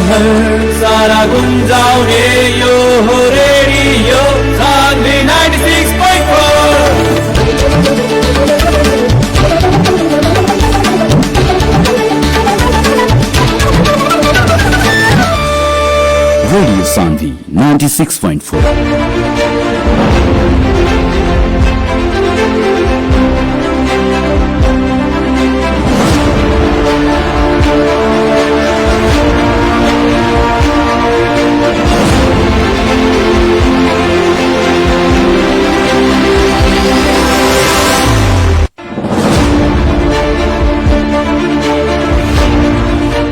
शहर सारा गुंजाउने यो हो रेडियो सान्वी 96.4 रेडियो सान्वी 96.4।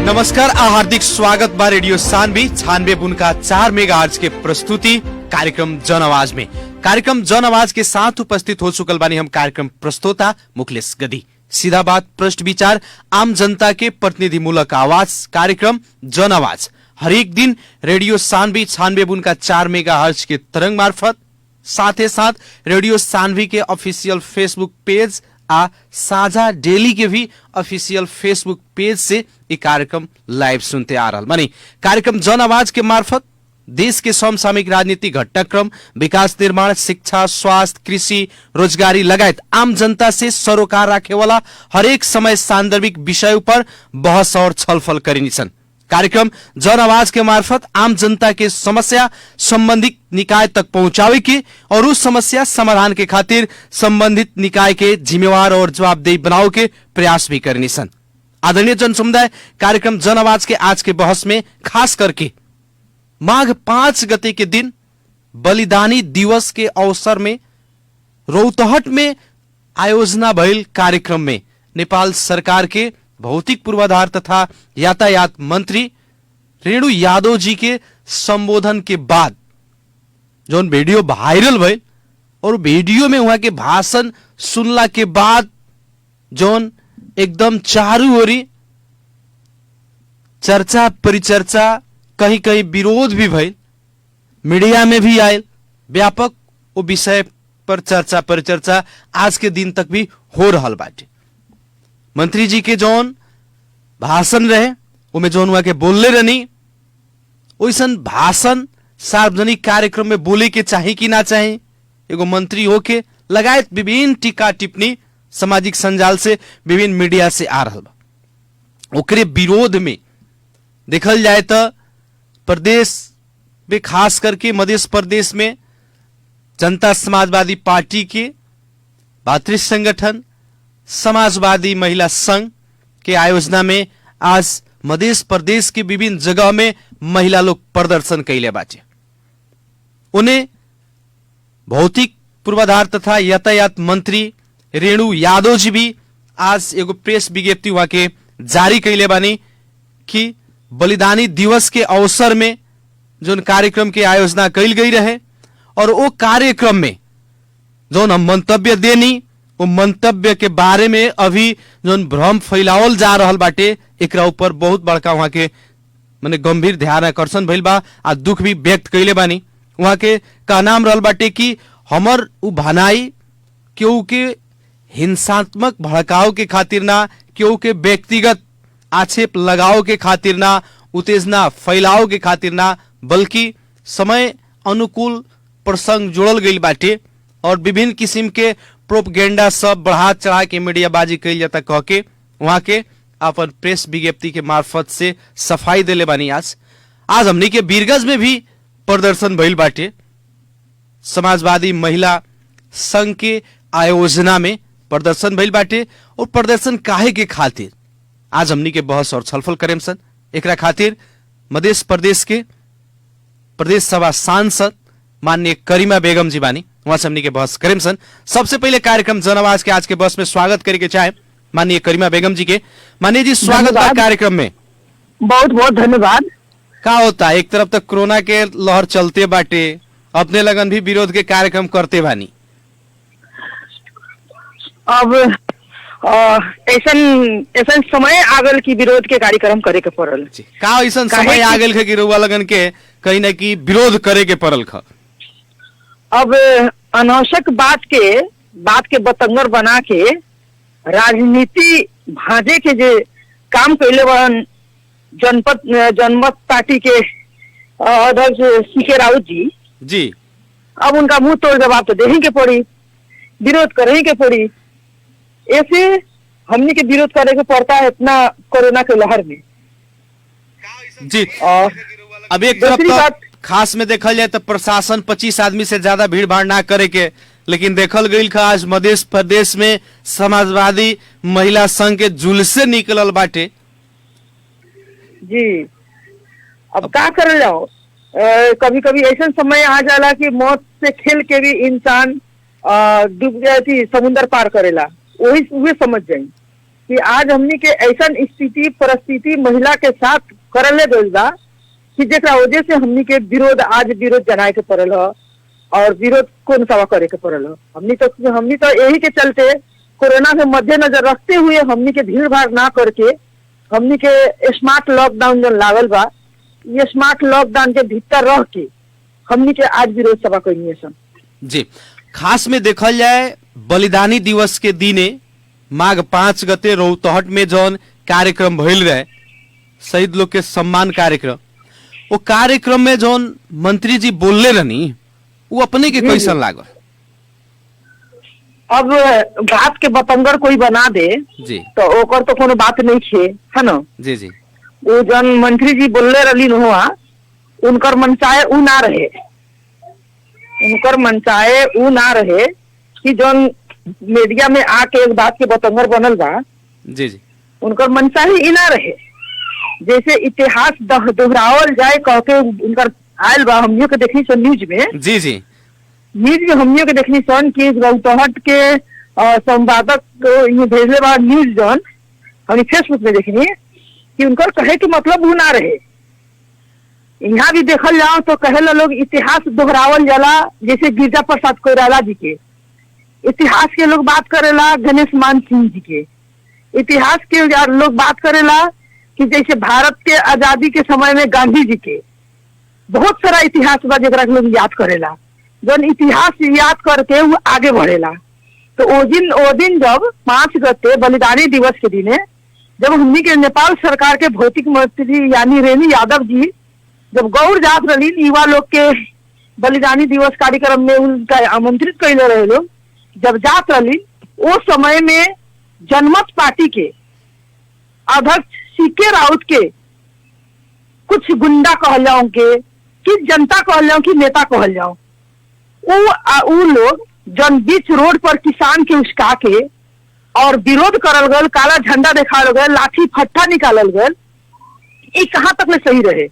नमस्कार आ हार्दिक स्वागत बा रेडियो सान्वी 96.4 मेगाहर्ट्ज के प्रस्तुति कार्यक्रम जन आवाज में। कार्यक्रम जन आवाज के साथ उपस्थित हो चुकल बानी हम कार्यक्रम प्रस्तोता मुखलेश गदी। सीधा बात, प्रश्न विचार, आम जनता के प्रतिनिधिमूलक आवाज कार्यक्रम जन आवाज हरेक दिन रेडियो सान्वी 96.4 मेगाहर्ट्ज के तरंग मार्फत, साथ साथ रेडियो सान्वी के ऑफिशियल फेसबुक पेज आ साझा डेली के भी ऑफिशियल फेसबुक पेज से ये कार्यक्रम लाइव सुनते आ रहा मानी। कार्यक्रम जन आवाज के मार्फत देश के समसामयिक राजनीतिक घटनाक्रम, विकास निर्माण, शिक्षा, स्वास्थ्य, कृषि, रोजगारी लगायत आम जनता से सरोकार राखे वाला हरेक समय सान्दर्भिक विषय पर बहस और छलफल करिन्छन्। कार्यक्रम जन आवाज के मार्फत आम जनता के समस्या संबंधित निकाय तक पहुंचावे के और उस समस्या समाधान के खातिर संबंधित निकाय के जिम्मेवार और जवाबदेही बनाओ के प्रयास भी करनिछन्। आदरणीय जन समुदाय, कार्यक्रम जन आवाज के आज के बहस में खास करके माघ 5 गते के दिन बलिदानी दिवस के अवसर में रौतहट में आयोजना भइल कार्यक्रम में नेपाल सरकार के भौतिक पूर्वाधार तथा यातायात मंत्री रेणु यादव जी के संबोधन के बाद जो वीडियो वायरल भइल और वीडियो में वहां के भाषण सुनला के बाद जोन एकदम चारू ओरी चर्चा परिचर्चा, कहीं कहीं विरोध भी भइल, मीडिया में भी आयल, व्यापक वो विषय पर चर्चा परिचर्चा आज के दिन तक भी हो रहल बाटे। मंत्री जी के जौन भाषण रहे उमें जौन वहां के बोलले रहनी, वैसन भाषण सार्वजनिक कार्यक्रम में बोले के चाहे कि ना चाहे, एगो मंत्री होके लगायत विभिन्न टीका टिप्पणी सामाजिक संजाल से विभिन्न मीडिया से आ रहा बा। ओकरे विरोध में देखल जाए तो प्रदेश में खास करके मध्य प्रदेश में जनता समाजवादी पार्टी के भातृ संगठन समाजवादी महिला संघ के आयोजना में आज मध्य प्रदेश के विभिन्न जगह में महिला लोग प्रदर्शन कैले बाटे। उन्हें भौतिक पूर्वाधार तथा यातायात मंत्री रेणु यादव जी भी आज एगो प्रेस विज्ञप्ति वहां के जारी कैले बानी कि बलिदानी दिवस के अवसर में जो कार्यक्रम के आयोजना कैल गई रहे और वो कार्यक्रम में जो हम मंतव्य देनी, वो मंतव्य के बारे में अभी जो भ्रम फैलावल जा रहल बाटे, एकरा ऊपर बहुत बड़का वहां के माने गंभीर ध्यान आकर्षण भइल बा आ दुख भी व्यक्त कैले बानी। वहां के कहनाम रहल बाटे कि हमर उ भनाई केहू के हिंसात्मक भड़काव के खातिर ना, केहू के व्यक्तिगत आक्षेप लगाव के खातिर ना, उत्तेजना फैलाव के खातिर ना, बल्कि समय अनुकूल प्रसंग जोड़ल गई बाटे और विभिन्न किस्म के प्रोपगेंडा सब बढ़ा चढ़ा के मीडियाबाजी कैल जाता कह के वहां के अपन प्रेस विज्ञप्ति के मार्फत से सफाई देले बानी। आज हमनी के वीरगंज में भी प्रदर्शन भइल बाटे। समाजवादी महिला संघ के आयोजना में प्रदर्शन भइल बाटे और प्रदर्शन काहे के खातिर आज हमनी के बहस और छलफल करेम सन। एकरा खातिर मध्य प्रदेश के प्रदेश सभा सांसद माननीय करीमा बेगम जी बानी, वहां से हमनी के बहस करेम सन। सबसे पहले कार्यक्रम जन आवाज के आज के बहस में स्वागत करे के चाहे माननीय करीमा बेगम जी के। माननीय जी, स्वागत है कार्यक्रम में। बहुत बहुत धन्यवाद। क्या होता है, एक तरफ तक कोरोना के लहर चलते बाटे, अपने लगन भी विरोध के कार्यक्रम करते बानी। अब ऐसा समय आगल की विरोध के कार्यक्रम करे के पड़ल। का ऐसा समय आगल के रउआ लगन के कहीं ना कहीं विरोध करे के पड़ल ख? अब अनावश्यक बात के बतंगर बना के राजनीति भाजे के जे काम कैले बन जनमत पार्टी के अध्यक्ष सीके राउत जी, अब उनका मुंह तोड़ जवाब तो देने के पड़ी, विरोध करने के पड़ी। ऐसे हमने के विरोध करे के पड़ता है इतना कोरोना के लहर में जी। और अब एक दूसरी तरफ बात, खास में देखल जाए तो प्रशासन 25 आदमी से ज्यादा भीड़ भाड़ ना करे के, लेकिन देखल गई आज मध्य प्रदेश में समाजवादी महिला संघ के जुलूसे निकलल बाटे जी। अब क्या कर जाओ, कभी कभी ऐसा समय आ जाला कि मौत से खेल के भी इंसान डूब जाए थी समुद्र पार करेला, वही समझ जाए कि आज हमने के ऐसा स्थिति परिस्थिति महिला के साथ करले गइल बा कि जेकरा वजह से हमने के विरोध जनाए के पड़ल ह और विरोध कौन सवा करे के पड़ल ह। हमने तो यही के चलते कोरोना के मद्देनजर रखते हुए हमने के भीड़ भाड़ ना करके हमने के स्मार्ट लॉकडाउन जो लागल बा, ये स्मार्ट लॉकडाउन के भीतर रह के हमने के आज विरोध सभा करनी है जी। खास में देखल जाए बलिदानी दिवस के दिने माघ 5 गते रौतहट में जौन कार्यक्रम भइल रहे शहीद लोग के सम्मान कार्यक्रम, वो कार्यक्रम में जौन मंत्री जी बोलले रहनी वो अपने के कैसन लागल? अब बात के बतंगर कोई बना दे जी तो ओकर तो कोनो बात नहीं छे, है ना जी जी। वो जन मंत्री जी बोलले रही हुआ उनकर मनसाए ऊ ना रहे, उनकर मनसाए ऊ ना रहे कि जौन मीडिया में आके एक बात के बतंगर बनल बा, जी जी। उनकर मनसा ही ना रहे जैसे इतिहास दोहरावल जाए कह के उनकर आयल बा। हमनियों के देखनी सन न्यूज में, जी जी। न्यूज में हमनियों के देखनी सन कि रौतहट के संवादक को भेजले बा न्यूज जौन हमने फेसबुक में देखनी कि उनकर कहे के मतलब वो ना रहे। यहाँ भी देखल जाओ तो कहेला लोग इतिहास दोहरावल जाला, जैसे गिरजा प्रसाद कोइराला जी के इतिहास के लोग बात करेला, गणेश मान सिंह जी के इतिहास के लोग बात करेला कि जैसे भारत के आजादी के समय में गांधी जी के बहुत सारा इतिहास बा जरा लोग याद करेला। जब इतिहास याद करके वो आगे बढ़ेला तो ओ दिन जब 5 गते बलिदानी दिवस के दिने जब हमनी के नेपाल सरकार के भौतिक मंत्री यानी रेणु यादव जी जब गौर जात रही युवा लोग के बलिदानी दिवस कार्यक्रम में उनका आमंत्रित कैले रहे लोग, जब जात रही उस समय में जनमत पार्टी के अध्यक्ष सीके राउत के कुछ गुंडा कहल जाओ के कि जनता कहल जाओ कि नेता कहल जाओ, उ लोग जन बीच रोड पर किसान के उस्का के और विरोध करल गल, काला झंडा दिखाल गल, लाठी फट्टा निकालल गल, ये कहाँ तक ले सही रहे?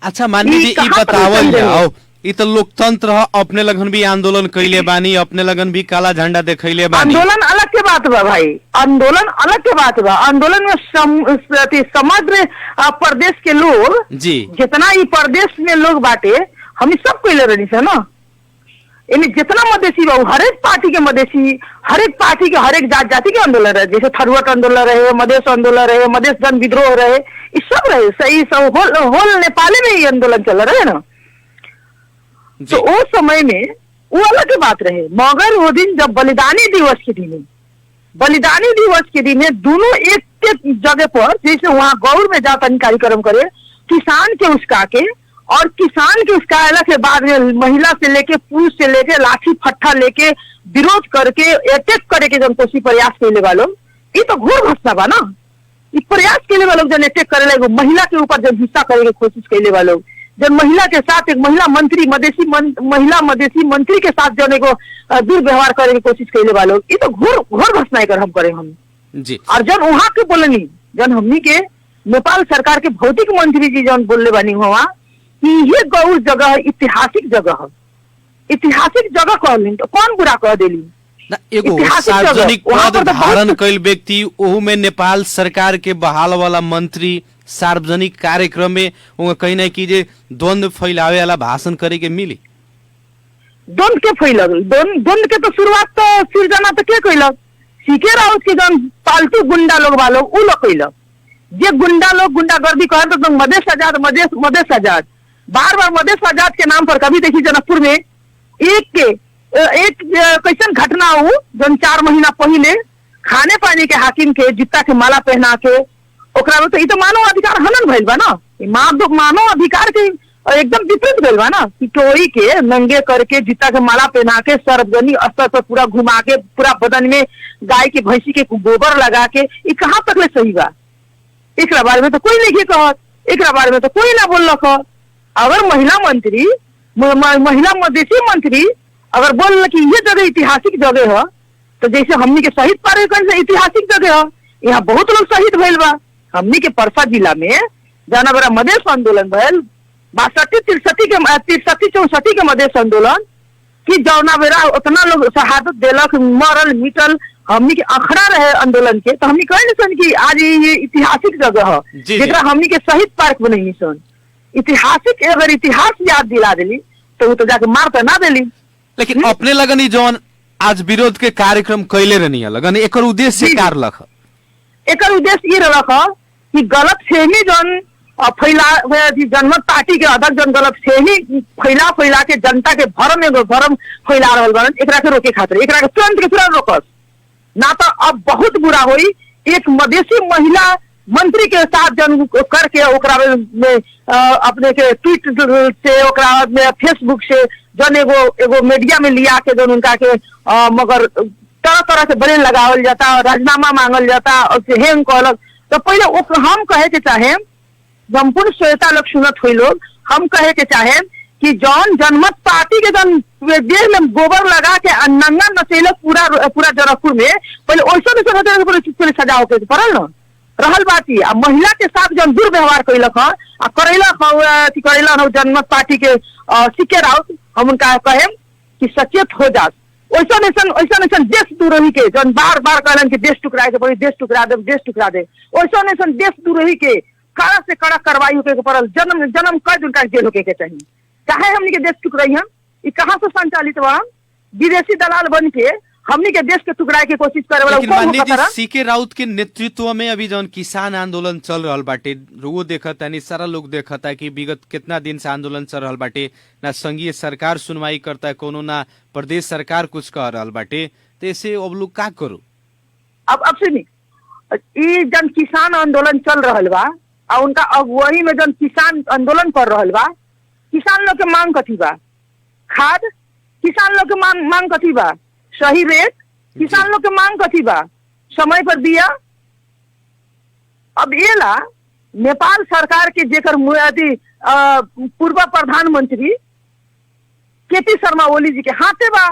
अच्छा मानी जी ई बतावल जाओ, ई तो लोकतंत्र है, अपने लगन भी आंदोलन कैले बानी, अपने लगन भी काला झंडा दिखैले बानी। आंदोलन अलग के बात बा भाई, आंदोलन अलग के बात बा। आंदोलन में समग्र प्रदेश के लोग जी जितना ही प्रदेश में लोग बाटे हम सब कैले रही से ना, इन्हें जितना मधेसी बा हरेक पार्टी के मधेसी, हरेक पार्टी के हरेक जात जाति के आंदोलन रहे, जैसे थरुआट आंदोलन रहे, मधेश आंदोलन रहे, मधेश जन विद्रोह रहे, ये सब रहे, सही सब होल नेपाली में ही आंदोलन चल रहे ना। तो उस समय में वो अलग बात रहे, मगर वो दिन जब बलिदानी दिवस के दिन दोनों एक के जगह पर जैसे वहाँ गौर में जाता कार्यक्रम करे, किसान के उस्का के और किसान के उसका अलग के बाद में महिला से लेके पुरुष से लेके लाठी फट्टा लेके विरोध करके अटैक करे के जब कोशिश प्रयास कैले वालों, ये तो घोर घटना बा ना। ये प्रयास कैले वालों जब अटैक करे लगे महिला के ऊपर जब हिस्सा करे के कोशिश कैले वालों, जब महिला के साथ एक महिला मंत्री महिला मधेसी मंत्री के साथ जो को दुर्व्यवहार करे की कोशिश कैले वालों, ये तो घोर घटना कर हम करे हम जी। और जब वहां के बोलनी जब हमनी के नेपाल सरकार के भौतिक मंत्री जी जब बोलने बानी हुआ कि ये गौर जगह ऐतिहासिक जगह कहली तो कौन बुरा कह देली? एगो सार्वजनिक पद धारण कैल व्यक्ति ओहू में नेपाल सरकार के बहाल वाला मंत्री सार्वजनिक कार्यक्रम में कहीं ना कीजिए द्वंद्व फैलावे वाला भाषण करे के मिली। द्वंद्व के फैलल, द्वंद्व के तो शुरुआत तो सिरजना तो के कैलक? सीके राउत के जन पालतू गुंडा लोग वालों उ लोग कैलक, जे गुंडा लोग गुंडागर्दी कह तो मधेश आजाद बार बार मधेश आजाद के नाम पर कभी देखी जनकपुर में एक कैसन घटना हो जन 4 महीना पहले खाने पानी के हाकिम के जूता के माला पहना के ओकरा में तो ई तो मानव अधिकार हनन भइल बा ना, मानव अधिकार के एकदम विपरीत भइल बा ना कि टोई के नंगे करके जूता के माला पहना के सार्वजनिक स्तर पर पूरा घुमा के पूरा बदन में गाय के भैंसी के गोबर लगा के ई कहाँ तक ले सही बा? एकरा बारे में तो कोई नहीं कहत, एकरा बारे में तो कोई ना बोलक। अगर महिला मंत्री महिला मधेसी मंत्री अगर बोल कि ये जगह ऐतिहासिक जगह है, तो जैसे हमनी के शहीद पार्क से ऐतिहासिक जगह है, यहाँ बहुत लोग शहीद भइल बा। हमनी के परसा जिला में जाना बड़ा मधेश आंदोलन भइल 62-63 के मधेश आंदोलन कि जौना बेरा उतना लोग शहादत देलक, मरल मिटल, हमनी के अखड़ा रहे आंदोलन के, तो हमनी कहे सन कि आज ये ऐतिहासिक जगह है जेकरा हमनी के शहीद पार्क बनई सन। ऐतिहासिक अगर इतिहास याद दिला दिली तो वो तो जाके मार तो ना दिली। लेकिन अपने लगन जौन आज विरोध के कार्यक्रम कैले रहनी है लगन एक उद्देश्य कार लख, एक उद्देश्य ये रख कि गलत फहमी जौन फैला जनमत पार्टी के अध्यक्ष जन गलत फहमी फैला के जनता के भरम फैला रहल बा, एकरा के रोके खातिर एकरा के तुरंत रोकस ना तो अब बहुत बुरा होई। एक मधेसी महिला मंत्री के साथ जन करके ओकरा में अपने के ट्वीट से ओकरा में फेसबुक से जन एगो मीडिया में लिया के जन उनका के मगर तरह तरह से बड़े लगावल जाता, राजीनामा मांगल जाता और हेंग कहलक। तो पहले हम कहे के चाहे संपूर्ण श्रोता लोग सुनत हुई लोग, हम कहे के चाहे कि जौन जनमत पार्टी के जन देह में गोबर लगा के नंगा नचेलक पूरा जनकपुर में, पहले वैसा सजा होके पड़ल न रहल बाती। आ महिला के साथ जन दुर्व्यवहार कैलक करेला जनमत पार्टी के सीके राउत, हम उनका कहे कि सचेत हो जात। वैसा देशद्रोही के जन बार बार कहलन कि देश टुकराए के पड़ी, देश टुकरा दे, वैसा देशद्रोही के कड़ा से कड़ा कार्रवाई होके के पड़ल। जन्म कैद उनका जेल होके के चाहिए। काहे हमनी के देश टुकराई हम? ई कहाँ से संचालित बा? विदेशी दलाल बन के हमनी के देश के टुकराए के कोशिश करे वाला सीके राउत के नेतृत्व में अभी जौन किसान आंदोलन चल रहल बाटे, वो देखता नहीं सारा लोग देखता कि विगत कितना दिन से आंदोलन चल रहल बाटे, ना संघीय सरकार सुनवाई करता है कोनो, ना प्रदेश सरकार कुछ कह रहल बाटे, तो ऐसे अब लोग का करो? अब सुनी, ई जन किसान आंदोलन चल रहल बा और उनका अगुवाई में जन किसान आंदोलन कर रहल बा, किसान लोग के मांग कथी बा? खाद। किसान लोग के मांग कथी बा? सही रेट। किसान लोग के मांग कथी बा? समय पर दिया। अब ये ला नेपाल सरकार के जेकर पूर्व प्रधानमंत्री केपी शर्मा ओली जी के हाथे बा,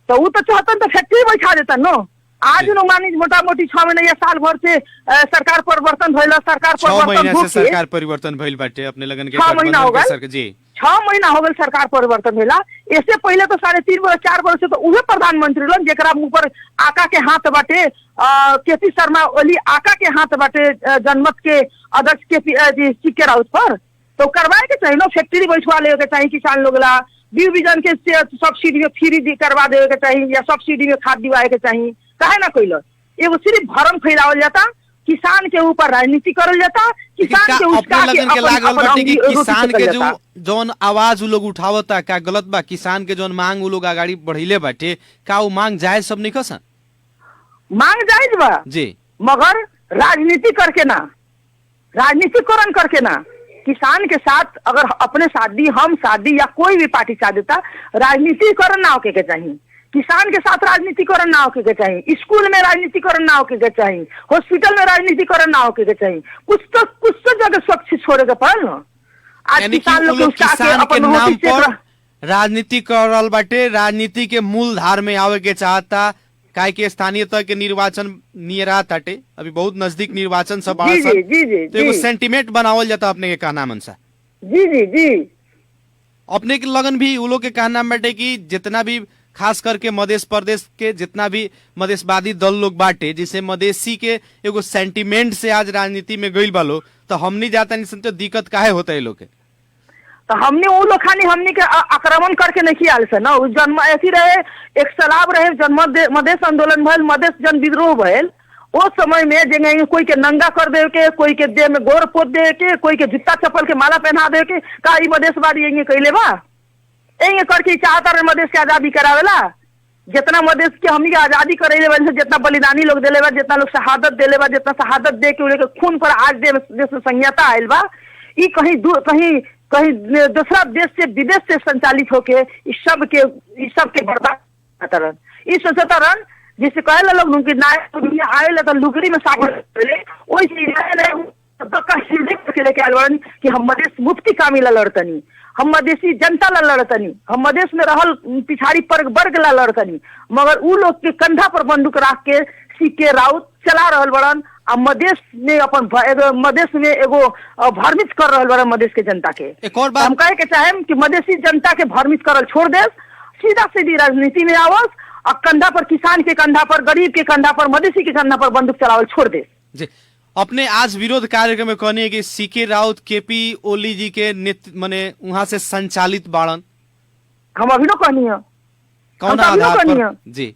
तो वो तो चाहतन तो फैक्ट्री बैठा देता नो। आज नो मानी मोटा मोटी 6 महीने या साल भर से सरकार परिवर्तन भइल, सरकार परिवर्तन भइल बाटे अपने लगन के 6 महीना हो गए जी, 6 महीना हो गए सरकार परिवर्तन भेला। इससे पहले तो 3.5-4 वर्ष से तो उहे प्रधानमंत्री लोग जेकरा ऊपर आका के हाथ बाटे, केपी शर्मा ओली आका के हाथ बाटे जनमत के अध्यक्ष के सीके राउत पर, तो करवाए के चाहिए ना। फैक्ट्री बैठवा ले के चाहिए किसान लोग ला, बीज बीजन के सब्सिडी में फ्री करवा दे के चाहिए या सब्सिडी में खाद दिवाए के चाहिए। काहे ना कैल? एगो सिर्फ भरम फैलावल जाता, किसान के ऊपर राजनीति करल जाता, किसान के उसका किसान के जो जौन आवाज उ लोग उठावता का गलत बा? किसान के जौन मांग उ लोग आगाड़ी बढ़िले बाटे, का उ मांग जायज सब नहीं कसन? मांग जायज बा जी, मगर राजनीति करके ना, राजनीतिकरण करके ना। किसान के साथ अगर अपने शादी हम शादी या कोई भी पार्टी साथ देता, राजनीतिकरण ना होके के चाहिए। किसान के साथ राजनीतिकरण ना होके के चाहिए, स्कूल में राजनीतिकरण ना होके के चाहिए, हॉस्पिटल में राजनीतिकरण ना होके के चाहिए। कुछ तो जगह स्वच्छ छोड़े के पड़ल न। आज किसान लोग किसान के नाम पर राजनीति कर रहल बाटे, राजनीति के मूल धार में आवे के चाहता, काहे के स्थानीय तक के निर्वाचन नियरा ताटे, अभी बहुत नजदीक निर्वाचन सब आ सन, तो एगो सेंटिमेंट बनावल जाता अपने के कहना मनसा। जी अपने के लगन भी उ लोग के कहना बाटे कि जितना भी खास करके मध्य प्रदेश के जितना भी मधेशवादी दल लोग बाटे, जिसे मधेसी के एगो सेंटिमेंट से आज राजनीति में गइल बा लोग, तो हमनी जाता नहीं सुनते दिक्कत काहे होता है लोग के? तो हमने वो लोग खानी हमने के आक्रमण करके नहीं आल से ना। जन्म ऐसी रहे, एक सलाब रहे, जन मधेश आंदोलन भइल, मधेश जन विद्रोह भइल, उस समय में जगह कोई के नंगा कर दे के, कोई के देह में गोर पोत दे के, कोई के जूता चप्पल के माला पहना दे के, का मधेशवादी यही कैले बा? यही करके चाहता रहे मधेश के आजादी करावेला। जितना मधेश के हमनी के आजादी करे बा, जितना बलिदानी लोग देले बा, जितना लोग शहादत देले बा, जितना शहादत दे के उनके खून पर आज देश में संहिता आयल बा, ई कहीं दूसरा देश से विदेश से संचालित होके इस सब के बर्बाद करन। इस सोचतारन जिसे कहला लोग उनके नाय आयल तो लुगड़ी में सागर ओई चीज लेके आयल कि हम मधेश मुक्ति कामिला लड़तनी, हम मधेसी जनता ला लड़तनी, हम मधेश में रहल पिछाड़ी वर्ग ला लड़तनी, मगर उ लोग के कंधा पर बंदूक रख के सीके राउत चला रहल बड़न। अब मधेश में अपन मधेश में एगो भ्रमित कर रहल बड़न मधेश के जनता के। एक और बात हम कहे के चाहेम कि मधेसी जनता के भ्रमित करल छोड़ दे, सीधा सीधी राजनीति में आवस और कंधा पर किसान के कंधा पर, गरीब के कंधा पर, मधेसी के कंधा पर बंदूक चलावल छोड़ दे। जी अपने आज विरोध कार्यक्रम में कहनी है कि सीके राउत केपी ओली जी के माने वहां से संचालित बाड़न। हम अभी कहनी है कौन आधार पर जी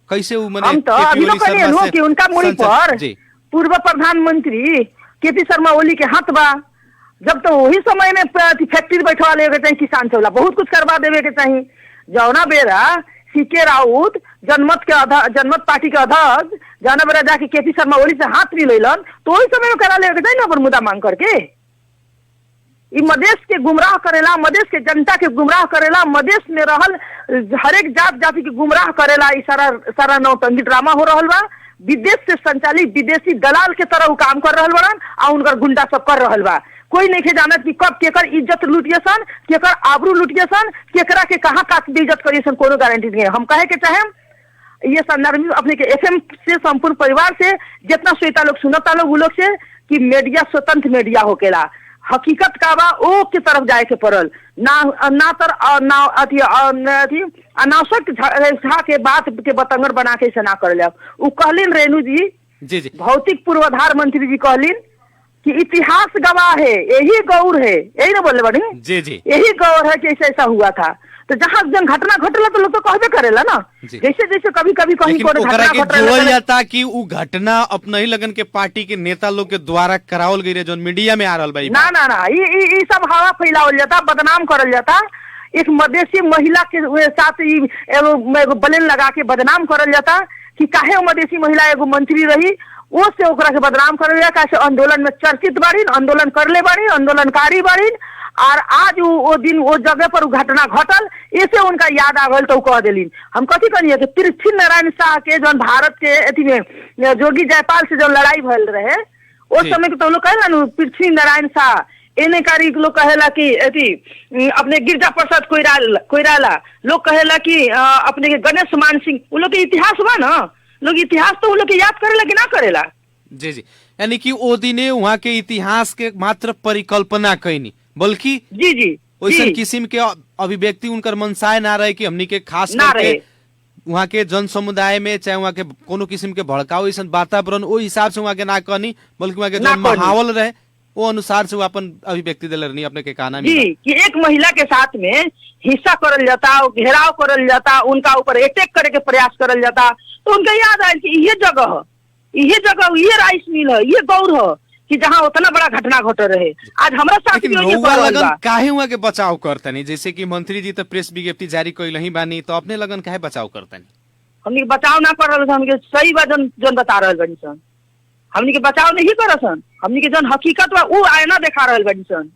कैसे वो हम तो अभी कहनी कि उनका मुड़ी पर पूर्व प्रधानमंत्री केपी शर्मा ओली के हाथ बा। जब तो वही समय में फैक्ट्री बैठवा ले चाहिए, किसान चौला बहुत कुछ करवा देवे के चाहिए। जौना बेरा सीके राउत जनमत पार्टी के अध्यक्ष जौना बेरा जाके केपी शर्मा ओली से हाथ भी लेलन तो वही समय में करा ले चाहिए ना, अपन मुद्दा मांग करके। मधेश के गुमराह करेला, मधेश के जनता के गुमराह करेला, मधेश में रहल हरेक जात जाति के गुमराह करेला। सारा नौटंकी ड्रामा हो रहल बा। विदेश से संचालित विदेशी दलाल के तरह काम कर रहल बड़न और उनकर गुंडा सब कर रहल बा। कोई नहीं जानत कि कब केकर इज्जत लुटियसन, केकर आबरू लुटियसन, केकरा के कहाँ काट इज्जत करियसन, कोनो गारंटी नहीं है। हम कहे के चाहे ये संदर्भ अपने के एफएम से संपूर्ण परिवार से जितना श्रोता लोग सुनता लोग वो लोग से कि मीडिया स्वतंत्र मीडिया होकेला। हकीकत का बा ओ के तरफ जाए के पड़ल अनावश्यक झा के बात के बतंगर बना के ना कर ले। उ कहलिन रेणु जी भौतिक पूर्वाधार मंत्री जी कहलिन कि इतिहास गवाह है, यही गौर है, यही ना बोले बड़ी जी यही गौर है कि ऐसा ऐसा हुआ था। तो जहाँ जन घटना घटला तो लोग तो कहबे करेला ना, जैसे जैसे कभी कभी कहीं जोड़ल जाता कि उ घटना अपना ही लगन के पार्टी के नेता लोग के द्वारा करावल गई रहे जो मीडिया में आ रहल बा। ना ये सब हवा फैलावल जाता, बदनाम करल जाता। एक मधेसी महिला के साथ एगो बलेन लगा के बदनाम करल जाता कि काहे मधेसी महिला एगो मंत्री रही, वो से ओकरा के बदनाम करल जाता। कैसे आंदोलन में चर्चित बाड़ी, आंदोलन करले बाड़ी, आंदोलनकारी बाड़ी, और आज वो दिन वो जगह पर घटना घटल, ऐसे उनका याद आ गल तो कह दिलीन। हम कथी कहिए कि पृथ्वी नारायण शाह के जो भारत के अथी में जोगी जयपाल से जो लड़ाई भल रहे उस समय के तो लोग कहला न पृथ्वी नारायण शाह एने कारी लोग कहेला कि अथी अपने गिरजा प्रसाद कोइराला लोग कहेला कि अपने के गणेश मान सिंह, वो लोग के इतिहास बा ना, लोग इतिहास तो वो लोग के याद करेला कि ना करेला। जी यानी कि ओ दिने वहाँ के इतिहास के मात्र परिकल्पना कैनी, बल्कि जी वैसे किस्म के अभिव्यक्ति उनकर मनसाय ना रहे कि हमनी के खास करके वहाँ के जन समुदाय में चाहे वहाँ के कोनो किस्म के भड़काऊ ऐसा वातावरण ओ हिसाब से वहाँ के ना कहनी, बल्कि वहाँ के जो माहौल रहे वो अनुसार से वो अपन अभिव्यक्ति दिल रही अपने के कहना जी कि एक महिला के साथ में हिस्सा करल जाता, घेराव करल जाता, उनका ऊपर अटैक करे के प्रयास करल जाता। तो उनका याद आयल कि ये जगह राइस मिल है, ये गौर है कि जहाँ उतना बड़ा घटना घट रहे। आज हमारा साथ काहे हुआ के बचाव करतनी, जैसे कि मंत्री जी तो प्रेस विज्ञप्ति जारी कैल ही बानी, तो अपने लगन काहे बचाव करतनी? हमनी बचाव ना कर रहे, हमनी सही बात जन बता रहे बनी सन, हमनी के बचाव नहीं कर सन, हमनी के जन हकीकत बा वो आईना दिखा रहे बनी सन,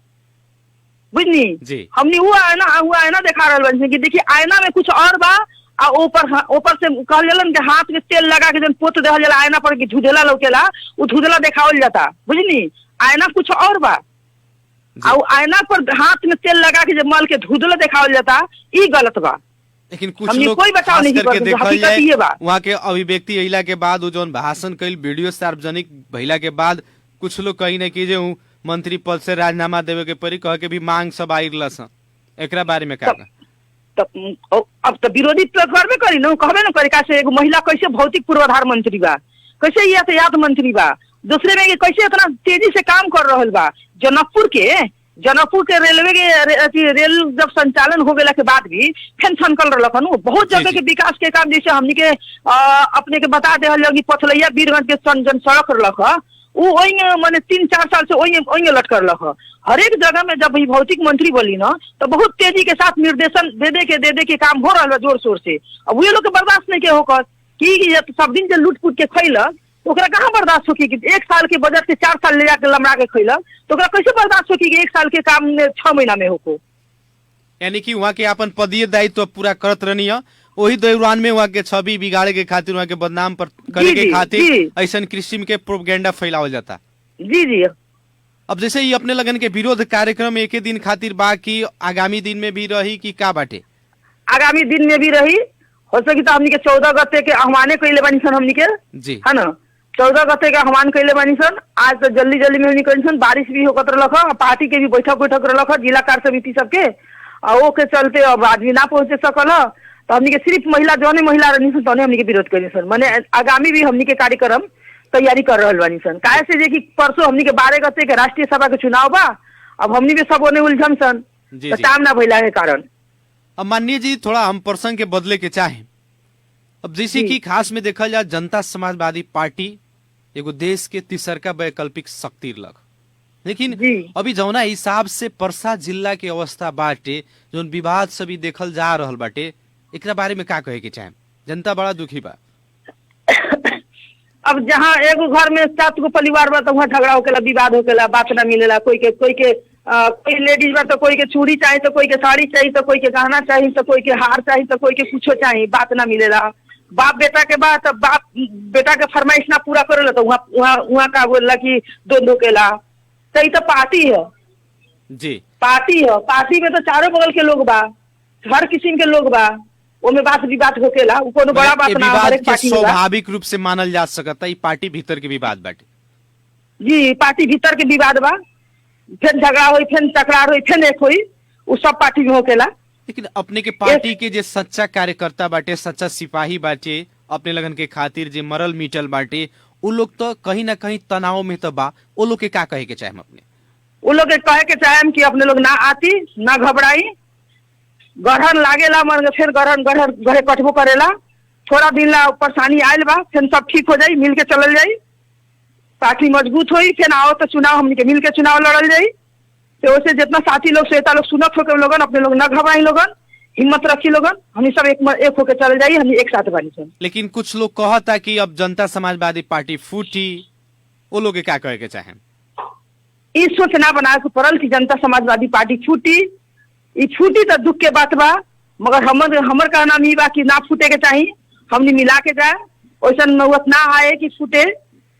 बुझनी हमनी वो आईना दिखा रहे बनी सन कि देखिए आईना में कुछ और बा, ऊपर से कहल जलन के हाथ में तेल लगा के जन पोत देहल जाला आईना पर कि धुधेला लौकेला, वो धुधेला दिखावल जाता, बुझनी आईना कुछ और बा। और आईना पर हाथ में तेल लगा के जब मल के धुधेला दिखावल जाता, ई गलत बा। लेकिन कुछ लोग कोई बचाव नहीं करते। वहाँ के अभिव्यक्ति अइला के बाद वो जौन भाषण कैल वीडियो सार्वजनिक भइला के बाद कुछ लोग कही नहीं कीजे मंत्री पद से राजीनामा देवे के परी कह के भी मांग सब आइल सन, एकरा बारे में का? अब तो विरोधी करबे करी ना, कहबे ना करी कैसे एगो महिला कैसे भौतिक पूर्वाधार मंत्री बा, कैसे यातायात मंत्री बा, दूसरे में कैसे इतना तेजी से काम कर रहल बा। जनकपुर के रेलवे के रेल जब संचालन हो गया के बाद भी फेन छनकल रहलखन, बहुत जगह के विकास के काम जैसे हमनी के अपने के बता दे पथलैया वीरगंज के जन सड़क रहलक वो वही माने 3-4 साल से वही लटकर रख। हर एक जगह में जब भौतिक मंत्री बोली ना तो बहुत तेजी के साथ निर्देशन दे दे के काम हो रहा है जोर शोर से। अब वो लोग के बर्दाश्त नहीं के होकर कि सब दिन से लूट पूट के खैलक तो कहाँ बर्दाश्त होगी कि 1 साल के बजट के 4 साल ले जाकर लमड़ा के खैलक तो कैसे बर्दाश्त होगी कि 1 साल के काम 6 महीना में हो। यानी कि वहाँ के अपन पदीय दायित्व पूरा करत रहनी है, वही दौरान में वहाँ के छवि बिगाड़े के खातिर, वहाँ के बदनाम पर करे के खातिर ऐसा किस्म के प्रोपेगेंडा फैलावल जाता। जी जी। अब जैसे ये अपने लगन के विरोध कार्यक्रम एक दिन खातिर बा कि आगामी दिन में भी रही कि का बाटे? आगामी दिन में भी रही हो सकी तो हमनी के 14 गते के आह्वाने कैले बानी सन हमनी के जी है ना। 14 गते के आह्वान कैले बानी सन। आज तो जल्दी जल्दी में हमनी कैले सन। बारिश भी होकर रख, पार्टी के भी बैठक रख जिला कार्य समिति सबके वो के चलते अब आदमी ना पहुंचे सकल तो हमनी के सिर्फ महिला जौने महिला रहनी सन तौने हमनी के विरोध कैले सन। माने आगामी भी हमनी के कार्यक्रम तैयारी कर रहल बानी सन। काहे से जे कि परसों हमनी के 12 गते के राष्ट्रीय सभा के चुनाव बा। अब हमनी भी सब ओने उलझम सन तो काम ना भइला के कारण। अब माननीय जी थोड़ा हम प्रसंग के बदले के चाहे। अब जैसे कि खास में देखा जाए जनता समाजवादी पार्टी एगो देश के तीसरका वैकल्पिक शक्ति लग, लेकिन अभी जौना हिसाब से परसा जिला के अवस्था बाटे जोन विवाद सभी देखल जा रहल बाटे एकरा बारे में का कहे के चाहे? जनता बड़ा दुखी बा। अब जहाँ एगो घर में 7 गो परिवार बा तो वहाँ झगड़ा होकेला, विवाद होकेला, बात ना मिलेला। कोई लेडीज बा तो कोई के चूड़ी चाहिए तो कोई के साड़ी चाहिए तो कोई के गहना चाहिए तो कोई के हार चाहिए तो कोई के कुछो चाहिए, बात ना मिलेला। बाप बेटा के बात तो बाप बेटा के फरमाइश ना पूरा करेला तो वहाँ का बोलला कि दो केला। तो ये तो पार्टी है जी, पार्टी है। पार्टी में तो चारों बगल के लोग बा, हर किस्म के लोग बा, ओमे बात विवाद होकेला। कोनो बड़ा बात ना, हर एक पार्टी स्वाभाविक रूप से मानल जा सकता है पार्टी भीतर के विवाद बाटे। जी, पार्टी भीतर के विवाद बा, फिर झगड़ा होई, फिर तकरार होई, फिर एक होई, वो सब पार्टी में होकेला। लेकिन अपने के पार्टी के जे सच्चा कार्यकर्ता बाटे, सच्चा सिपाही बाटे, अपने लगन के खातिर जे मरल मिटल बाटे, उ लोग तो कहीं ना कहीं तनाव में तो बा। वो लोग के का कहे के चाहे? अपने वो लोग के कहे के चाहे कि अपने लोग ना आती, ना घबराई, गढ़न लागेला मर फिर गढ़न गढ़े कटबो करेला। थोड़ा दिन ला परेशानी आयल बा, फिर सब ठीक हो जाई, मिल के चलल जाई, पार्टी मजबूत होई, फिर आओ तो चुनाव हमने के मिल के चुनाव लड़ल जाई। तो वैसे जितना साथी लोग श्वेता लोग सुनत होकर लोगन अपने लोग न घबराई, लोगन हिम्मत रखी, लोगन हम सब एक होकर चल जाई, हम एक साथ बनी सन। लेकिन कुछ लोग कहता कि अब जनता समाजवादी पार्टी फूटी, वो लोग क्या कहे के चाहे? इस सोच ना बनाए के पड़ल कि जनता समाजवादी पार्टी फूटी। छूटी तो दुख के बात बा, मगर हमर का नाम ई बा कि ना फूटे के चाहिए, हमने मिला के जाए। वैसा नौबत ना आए कि फूटे,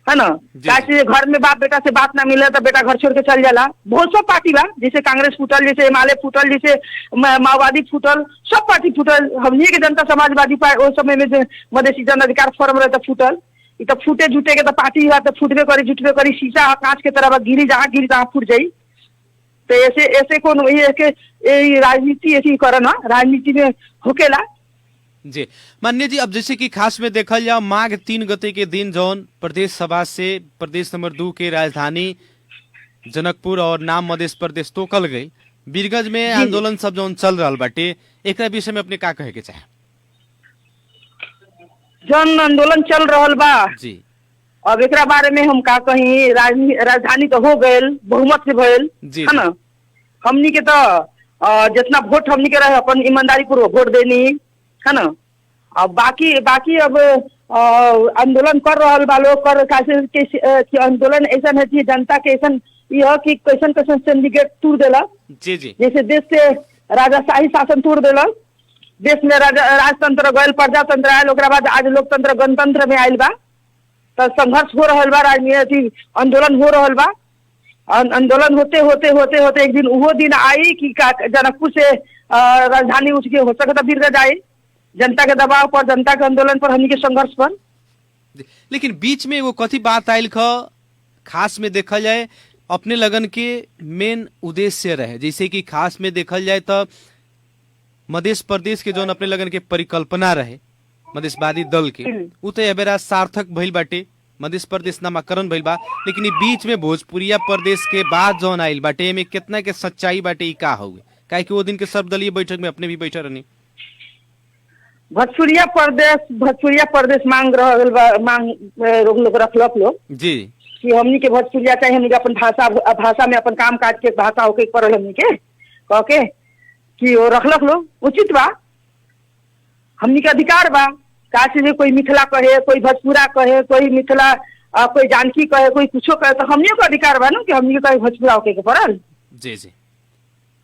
है ना। कैसे घर में बाप बेटा से बात ना मिले तो बेटा घर छोड़ के चल जाला। बहुत सब पार्टी बा, जैसे कांग्रेस फूटल, जैसे माले फूटल, जैसे माओवादी फूटल, सब पार्टी फूटल। हमने के जनता समाजवादी पार्टी उस समय में मधेसी जन अधिकार फोरम रहे तो फूटल। ये तो फूटे जुटे के तो पार्टी हुआ तो फूटबे करी, जुटबे करी, शीशा कांच के तरह गिरी जहाँ फूट जाई। तो ऐसे कौन राजनीति ऐसी करना, राजनीति में होकेला। जी मान्य जी, अब जैसे कि खास में देखल जाओ माघ 3 गते के दिन जौन प्रदेश सभा से प्रदेश नंबर 2 के राजधानी जनकपुर और नाम मध्य प्रदेश तोकल गई, बीरगंज में आंदोलन सब जौन चल रहा बाटे, एक विषय में अपने का कहे के चाहे? जन आंदोलन चल रहा बा जी, अब एक बारे में हम का कहीं, राजधानी तो हो गए, बहुमत से भयल, है ना। हमनी के तो जितना वोट हमनी के रहे अपन ईमानदारी पूर्वक वोट देनी, है ना। अब बाकी अब आंदोलन कर रहा बा लोग कर कैसे आंदोलन ऐसा है कि जनता के ऐसा यह कि कैसन सिंडिकेट तोड़ देला। जी जी, जैसे देश से राजाशाही शासन तोड़ देला, देश में राजतंत्र गयल, प्रजातंत्र आयल, ओकरा बाद आज लोकतंत्र गणतंत्र में आयल बा। तो संघर्ष हो रहा बा, राजनीति आंदोलन हो रहा बा। आंदोलन होते होते होते होते एक दिन वो दिन आई कि जनकपुर से राजधानी उठ के हो सकता बीरगंज आई, जनता के दबाव पर, जनता के आंदोलन पर, हमनी के संघर्ष पर। लेकिन बीच में वो कथी बात आयल खास में देखा जाए अपने लगन के मेन उद्देश्य रहे, जैसे कि खास में देखल जाए तो मध्य प्रदेश के जौन अपने लगन के परिकल्पना रहे मधेशवादी दल के, उ तो एबेरा सार्थक भइल बाटे, मध्य प्रदेश नामाकरण भइल बा। लेकिन ये बीच में भोजपुरिया प्रदेश के बाद जौन आयल बाटे में कितना के सच्चाई बाटे ई का हुए? काहे कि वो दिन के सर्वदलीय बैठक में अपने भी बैठे रहनी। भोजपुरिया प्रदेश मांग लोग रखलक लोग जी, कि हमनी के भोजपुरिया चाहे हमनी के अपन भाषा में अपन काम काज के भाषा होके पड़ल हमनी के कह के कि वो रखलक लोग उचित बा, हमनी के अधिकार बा। काहे से कोई मिथिला कहे, कोई भोजपुरा कहे, कोई मिथिला कोई जानकी कहे, कोई कुछो कहे, तो हमनी को अधिकार बा ना कि हमनी के कहे भोजपुरा होके के पड़ल। जी जी,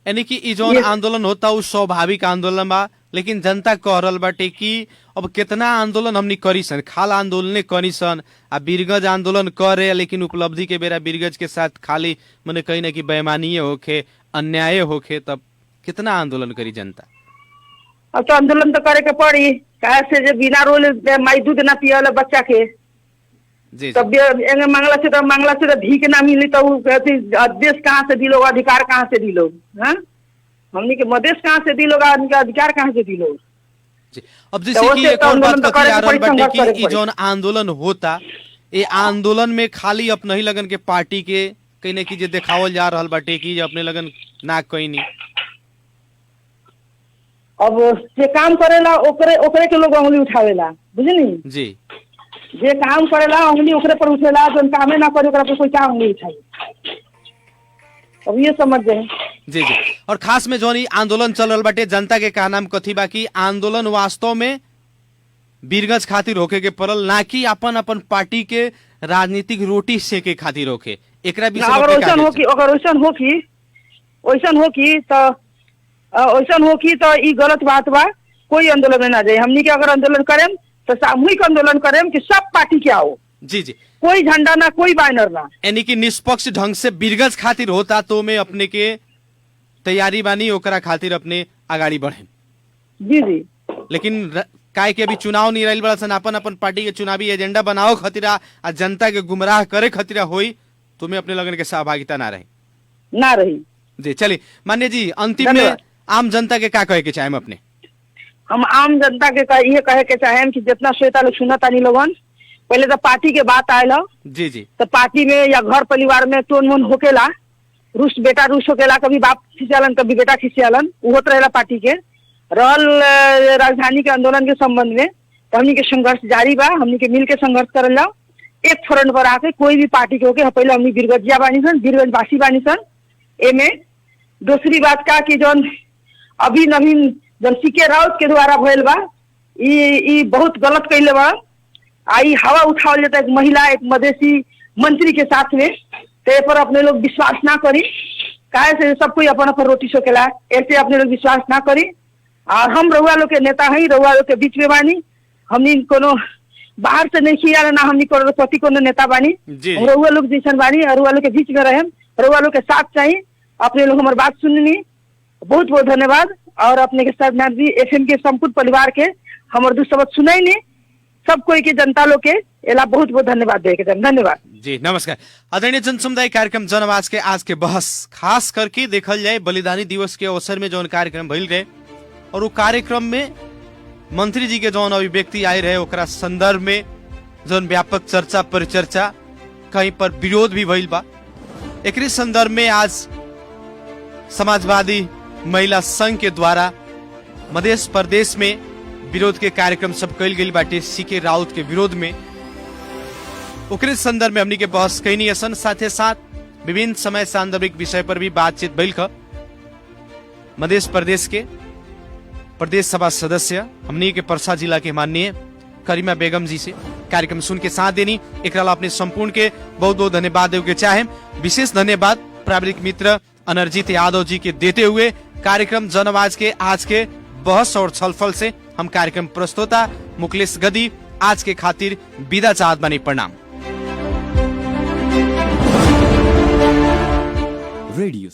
यानी कि ई जौन आंदोलन होता उ स्वाभाविक आंदोलन बा, लेकिन जनता कह रहल बाटे कि अब कितना आंदोलन हमनी करी सन, खाल आंदोलन करी सन, आ बीरगंज आंदोलन करे, लेकिन उपलब्धि के बेरा बीरगंज के साथ खाली मने कहीं ना कि बेईमानी होखे, अन्याय होखे, तब कितना आंदोलन करी जनता। अब तो आंदोलन तो करे के पड़ी, काहे से जे बिना रोल माई दूध ना पियल बच्चा के, जी तब मांगला से तो भीख ना मिली तो देश कहाँ से दी लोग, अधिकार कहाँ से दी लोग, हाँ हमनी के मदेश कहाँ से दी लोग, अधिकार कहाँ से दी लोग। अब जैसे कि एक और बात कथी आ रहल बाटे कि ई जौन आंदोलन होता, ये आंदोलन में खाली अपने ही लगन के पार्टी के कहीं ना कि जे देखावल जा रहल बाटे कि अपने लगन ना कहीं नहीं, अब जे काम करेला ओकरे के लोग उंगली उठावेला, बुझनी जी, जे काम करेला उंगली ओकरे पर उठेला, जो कामे ना करे ओकरा पर कोई क्या उंगली उठाई। अब ये समझ जाए। जी जी, और खास में जौन आंदोलन चल रहल बाटे, जनता के का नाम कथी बा कि आंदोलन वास्तव में बीरगंज खातिर होके के पड़ल, ना कि अपन अपन पार्टी के राजनीतिक रोटी सेके खातिर होके। एकरा विषय में अगर वैसन हो कि तो ई गलत बात बा, कोई आंदोलन में ना जाए। हमनी के अगर आंदोलन करेम तो सामूहिक आंदोलन करेम कि सब पार्टी के आओ। जी जी, कोई झंडा ना, कोई बैनर ना, यानी कि निष्पक्ष ढंग से बीरगंज खातिर होता तो में अपने के तैयारी बानी ओकरा खातिर अपने आगाड़ी बढ़े। जी जी, लेकिन काहे के अभी चुनाव नहीं रही बड़ा सन, अपन अपन पार्टी के चुनावी एजेंडा बनाओ खतरा आ जनता के गुमराह करे खतरा होई, तुम्हें अपने लगन के सहभागिता ना रही। जी चलिए मान्य जी, अंतिम में आम जनता के का कहे के चाहे अपने? हम आम जनता के ये कहे के चाहे कि जितना श्रोता लोग सुनता नहीं लोगन, पहले तो पार्टी के बात आयल हो। जी जी, तो पार्टी में या घर परिवार में टोन मोन होकेला, बेटा रूस होकेला, कभी बाप खिंचालन कभी बेटा खिंचालन, होत रहेला पार्टी के। रहल राजधानी के आंदोलन के संबंध में तो हमनी के संघर्ष जारी बा, हमनी के मिल के संघर्ष करल जाओ, एक फ्रंट पर आके कोई भी पार्टी के होके। पहले हमनी बीरगंजिया बानी सन, बीरगंजवासी बानी सन। एमे दूसरी बात का कि जौन अभी नवीन जन सीके राउत के द्वारा भइल बा, ई बहुत गलत कैले बा। आई हवा उठावल जाता एक महिला, एक मधेसी मंत्री के साथ में, तो पर अपने लोग विश्वास ना करी। काहे से सब कोई अपन अपन रोटी सोकेला, ऐसे अपने लोग विश्वास ना करी। और हम रउआ लोग के नेता हैं, रउआ लोग के बीच में बानी, हमनी कोनो बाहर से नहीं खिया ना, हमनी करोड़पति कोनो नेता बानी, रउआ लोग जैसन बानी, रउआ लोग के बीच में रहे, रउआ लोग के साथ चाहिए। अपने लोग हमारी बात सुननी, बहुत बहुत धन्यवाद। और अपने के साथ FM के संपूर्ण परिवार के हमारे दू शब्द सुनाई नहीं, सब कोई के जनता लोग के एला बहुत बहुत धन्यवाद दे के धन्यवाद जी। नमस्कार आदरणीय जन समुदाय कार्यक्रम जन आवाज के आज के बहस खास करके देखल जाए बलिदानी दिवस के अवसर में जौन कार्यक्रम भइल रहे, और वो कार्यक्रम में मंत्री जी के जौन अभिव्यक्ति आए रहे, ओकरा संदर्भ में जौन व्यापक चर्चा परिचर्चा, कहीं पर विरोध भी भइल बा। एकरे संदर्भ में आज समाजवादी महिला संघ के द्वारा मध्य प्रदेश में विरोध के कार्यक्रम सब कल गई बाटे सीके राउत के विरोध में। ओकरे संदर्भ में हमनी के बहस कैनी असन, साथे साथ विभिन्न समय सांदर्भिक विषय पर भी बातचीत भइल ख। मध्य प्रदेश के प्रदेश सभा सदस्य हमनी के परसा जिला के माननीय करीमा बेगम जी से कार्यक्रम सुन के साथ देनी, एक अपने संपूर्ण के बहुत बहुत धन्यवाद देवे चाहे। विशेष धन्यवाद प्राविधिक मित्र अनरजीत यादव जी के देते हुए कार्यक्रम जनआवाज के आज के बहस और छलफल से हम कार्यक्रम प्रस्तोता मुकलेश गदी आज के खातिर विदा चाहत बानी। प्रणाम। रेडियो